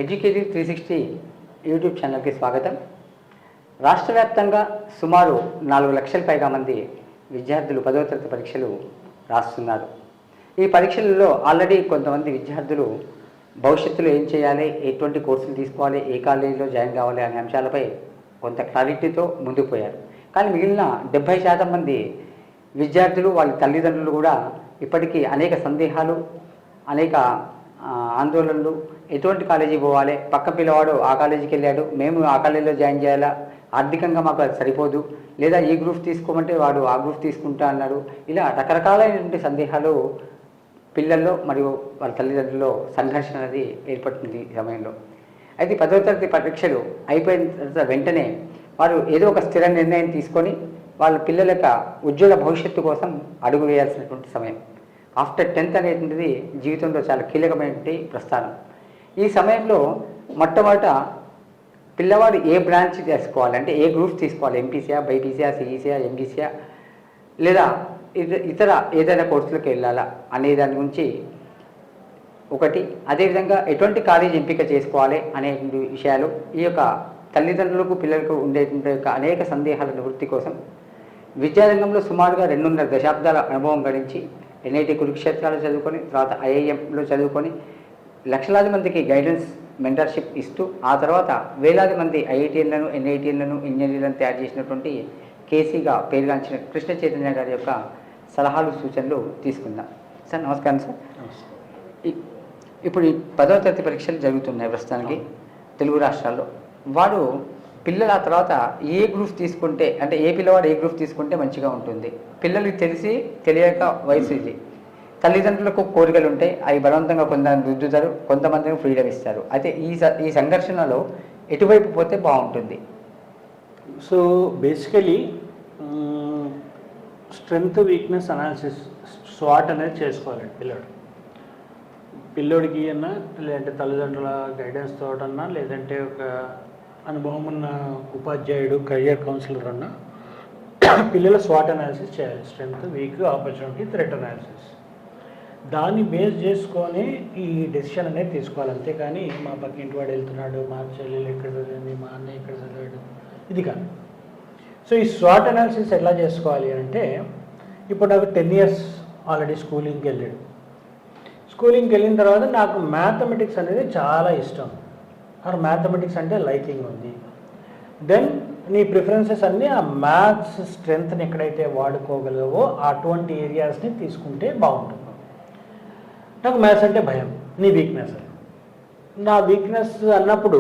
Educative 360 YouTube ఛానల్కి స్వాగతం. రాష్ట్ర వ్యాప్తంగా సుమారు 4 లక్షల పైగా మంది విద్యార్థులు 10వ తరగతి పరీక్షలు రాస్తున్నారు. ఈ పరీక్షలలో ఆల్రెడీ కొంతమంది విద్యార్థులు భవిష్యత్తులో ఏం చేయాలి, ఎటువంటి కోర్సులు తీసుకోవాలి, ఏ కాలేజీలో జాయిన్ కావాలి అనే అంశాలపై కొంత క్లారిటీతో ముందుకు పోయారు. కానీ మిగిలిన 70% మంది విద్యార్థులు వాళ్ళ తల్లిదండ్రులు కూడా ఇప్పటికీ అనేక సందేహాలు, అనేక ఆందోళనలు, ఎటువంటి కాలేజీ పోవాలి, పక్క పిల్లవాడు ఆ కాలేజీకి వెళ్ళాడు, మేము ఆ కాలేజీలో జాయిన్ చేయాలా, ఆర్థికంగా మాకు అది సరిపోదు, లేదా ఈ గ్రూప్ తీసుకోమంటే వాడు ఆ గ్రూప్ తీసుకుంటా అన్నాడు. ఇలా రకరకాలైనటువంటి సందేహాలు పిల్లల్లో మరియు వాళ్ళ తల్లిదండ్రుల్లో సంఘర్షణ అనేది ఏర్పడుతుంది ఈ సమయంలో. అయితే 10వ తరగతి పరీక్షలు అయిపోయిన తర్వాత వెంటనే వారు ఏదో ఒక స్థిర నిర్ణయం తీసుకొని వాళ్ళ పిల్లల యొక్క ఉజ్వల భవిష్యత్తు కోసం అడుగు వేయాల్సినటువంటి సమయం. ఆఫ్టర్ 10th అనేటువంటిది జీవితంలో చాలా కీలకమైనటువంటి ప్రస్థానం. ఈ సమయంలో మొట్టమొదట పిల్లవాడు ఏ బ్రాంచ్ తీసుకోవాలి, అంటే ఏ గ్రూప్స్ తీసుకోవాలి, ఎంపీసీయా, బైపీసీయా, సిఈసీయా, ఎంబీసీయా, లేదా ఇతర ఏదైనా కోర్సులకు వెళ్ళాలా అనే దాని గురించి ఒకటి. అదేవిధంగా ఎటువంటి కాలేజ్ ఎంపిక చేసుకోవాలి అనే విషయాలు ఈ యొక్క తల్లిదండ్రులకు పిల్లలకు ఉండేటువంటి యొక్క అనేక సందేహాల నివృత్తి కోసం విద్యారంగంలో సుమారుగా 2.5 దశాబ్దాల అనుభవం గడించి ఎన్ఐటి కురుక్షేత్రాలు చదువుకొని, తర్వాత ఐఐఎంలో చదువుకొని లక్షలాది మందికి గైడెన్స్, మెంటర్షిప్ ఇస్తూ ఆ తర్వాత వేలాది మంది ఐఐటీఎన్లను, ఎన్ఐటీఎన్లను, ఇంజనీర్లను తయారు చేసినటువంటి కేసీగా పేరుగాంచిన కృష్ణ చైతన్య గారి యొక్క సలహాలు, సూచనలు తీసుకుందాం. సార్ నమస్కారం. సార్ ఇప్పుడు 10వ తరగతి పరీక్షలు జరుగుతున్నాయి ప్రస్తుతానికి తెలుగు రాష్ట్రాల్లో. వాడు పిల్లల తర్వాత ఏ గ్రూప్ తీసుకుంటే, అంటే ఏ పిల్లవాడు ఏ గ్రూప్ తీసుకుంటే మంచిగా ఉంటుంది, పిల్లలకి తెలియక వయసు ఇది. తల్లిదండ్రులకు కోరికలు ఉంటాయి, అవి బలవంతంగా కొంతమంది రుద్దుతారు, కొంతమందిని ఫ్రీడమ్ ఇస్తారు. అయితే ఈ సంఘర్షణలో ఎటువైపు పోతే బాగుంటుంది? So basically strength, weakness analysis, swat అనేది చేసుకోవాలండి పిల్లోడికి అన్నా, లేదంటే తల్లిదండ్రుల గైడెన్స్ తోటన్నా, లేదంటే ఒక అనుభవం ఉన్న ఉపాధ్యాయుడు, కెరియర్ కౌన్సిలర్ అన్నా పిల్లల స్వాట్ అనాలిసిస్ చేయాలి. Strength, week, opportunity, threat analysis. దాన్ని బేస్ చేసుకొని ఈ డెసిషన్ అనేది తీసుకోవాలి. అంతేకాని మా పక్కింటి వాడు వెళ్తున్నాడు, మా చెల్లెలు ఎక్కడ చదివింది, మా అన్నయ్య ఎక్కడ చదివాడు, ఇది కాదు. సో ఈ స్వాట్ అనాలిసిస్ ఎలా చేసుకోవాలి అంటే, ఇప్పుడు నాకు 10 years ఆల్రెడీ స్కూలింగ్కి వెళ్ళాడు. స్కూలింగ్కి వెళ్ళిన తర్వాత నాకు మ్యాథమెటిక్స్ అనేది చాలా ఇష్టం, ఆర్ మ్యాథమెటిక్స్ అంటే లైకింగ్ ఉంది. దెన్ నీ ప్రిఫరెన్సెస్ అన్నీ ఆ మ్యాథ్స్ స్ట్రెంగ్త్ని ఎక్కడైతే వాడుకోగలవో అటువంటి ఏరియాస్ని తీసుకుంటే బాగుంటుంది. నాకు మ్యాథ్స్ అంటే భయం, నీ వీక్నెస్. నా వీక్నెస్ అన్నప్పుడు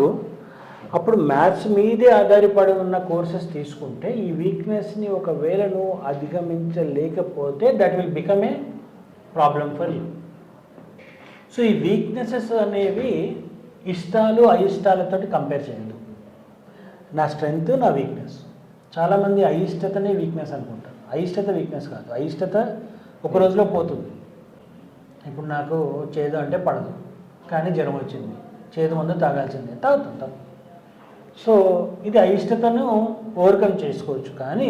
అప్పుడు మ్యాథ్స్ మీదే ఆధారపడి ఉన్న కోర్సెస్ తీసుకుంటే ఈ వీక్నెస్ని ఒకవేళ నువ్వు అధిగమించలేకపోతే that will become a problem for you. So ఈ వీక్నెసెస్ అనేవి ఇష్టాలు, అయిష్టాలతో కంపేర్ చేయదు. నా స్ట్రెంగ్త్, నా వీక్నెస్. చాలామంది అయిష్టతనే వీక్నెస్ అనుకుంటారు. అయిష్టత వీక్నెస్ కాదు. అయిష్టత ఒక రోజులో పోతుంది. ఇప్పుడు నాకు చేదు అంటే పడదు, కానీ జ్వరం వచ్చింది, చేదు మందు తాగాల్సిందే, తాగుతాం. సో ఇది అయిష్టతను ఓవర్కమ్ చేసుకోవచ్చు. కానీ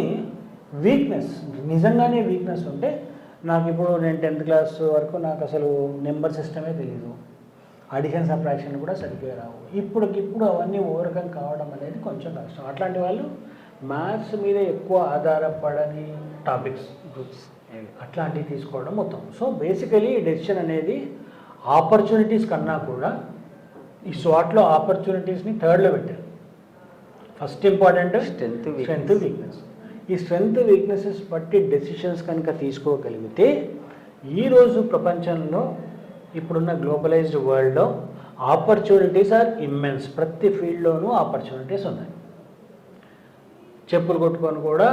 వీక్నెస్, నిజంగానే వీక్నెస్ ఉంటే, నాకు ఇప్పుడు నేను 10th క్లాస్ వరకు నాకు అసలు నెంబర్ సిస్టమే తెలియదు, అడిషన్ సబ్ట్రాక్షన్ కూడా సరిగ్గా రావు. ఇప్పుడు అవన్నీ ఓవర్కమ్ కావడం అనేది కొంచెం కష్టం. అట్లాంటి వాళ్ళు మ్యాథ్స్ మీద ఎక్కువ ఆధారపడని టాపిక్స్, గ్రూప్స్ అట్లాంటివి తీసుకోవడం మొత్తం. సో బేసికలీ ఈ డెసిషన్ అనేది ఆపర్చునిటీస్ కన్నా కూడా ఈ స్వాట్లో ఆపర్చునిటీస్ని 3rd పెట్టారు. First important strength, weakness. ఈ స్ట్రెంగ్త్, వీక్నెసెస్ బట్టి డెసిషన్స్ కనుక తీసుకోగలిగితే ఈరోజు ప్రపంచంలో ఇప్పుడున్న గ్లోబలైజ్డ్ వరల్డ్లో ఆపర్చునిటీస్ ఆర్ ఇమ్మెన్స్. ప్రతి ఫీల్డ్లోనూ ఆపర్చునిటీస్ ఉన్నాయి. చెప్పులు కొట్టుకొని కూడా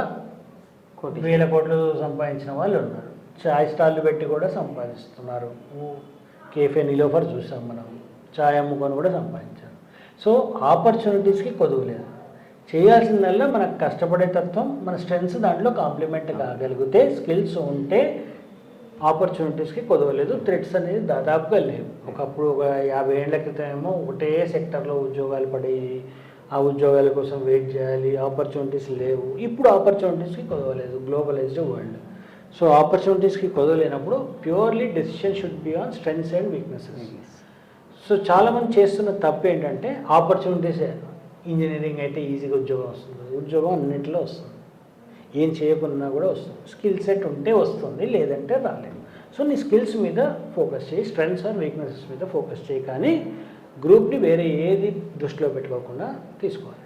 1,000 కోట్లు సంపాదించిన వాళ్ళు ఉన్నారు. చాయ్ స్టాళ్ళు పెట్టి కూడా సంపాదిస్తున్నారు. కేఫే నిలోఫర్ చూసాం మనం, చాయ్ అమ్ముకొని కూడా సంపాదించారు. సో ఆపర్చునిటీస్కి కొదువు లేదు. చేయాల్సిందల్లా మనకు కష్టపడే తత్వం, మన స్ట్రెంగ్స్ దాంట్లో కాంప్లిమెంట్ కాగలిగితే, స్కిల్స్ ఉంటే ఆపర్చునిటీస్కి కొదవలేదు. థ్రెట్స్ అనేది దాదాపుగా లేవు. ఒకప్పుడు ఒక 50 ఏళ్ల క్రితం ఏమో ఒకటే సెక్టర్లో ఉద్యోగాలు పడేవి, ఆ ఉద్యోగాల కోసం వెయిట్ చేయాలి, ఆపర్చునిటీస్ లేవు. ఇప్పుడు ఆపర్చునిటీస్కి కొదవలేదు, గ్లోబలైజ్డ్ వరల్డ్. సో ఆపర్చునిటీస్కి కొదవలేనప్పుడు purely decision should be on strengths and weaknesses. So చాలామంది చేస్తున్న తప్పు ఏంటంటే ఆపర్చునిటీస్, ఇంజనీరింగ్ అయితే ఈజీగా ఉద్యోగం వస్తుంది, ఉద్యోగం అన్నింటిలో వస్తుంది, ఏం చేయకున్నా కూడా వస్తుంది, స్కిల్ సెట్ ఉంటే వస్తుంది, లేదంటే రాలేదు. సో నీ స్కిల్స్ మీద ఫోకస్ చేయి, స్ట్రెంగ్స్ ఆర్ వీక్నెసెస్ మీద ఫోకస్ చేయి, కానీ గ్రూప్ని వేరే ఏది దృష్టిలో పెట్టుకోకుండా తీసుకోవాలి.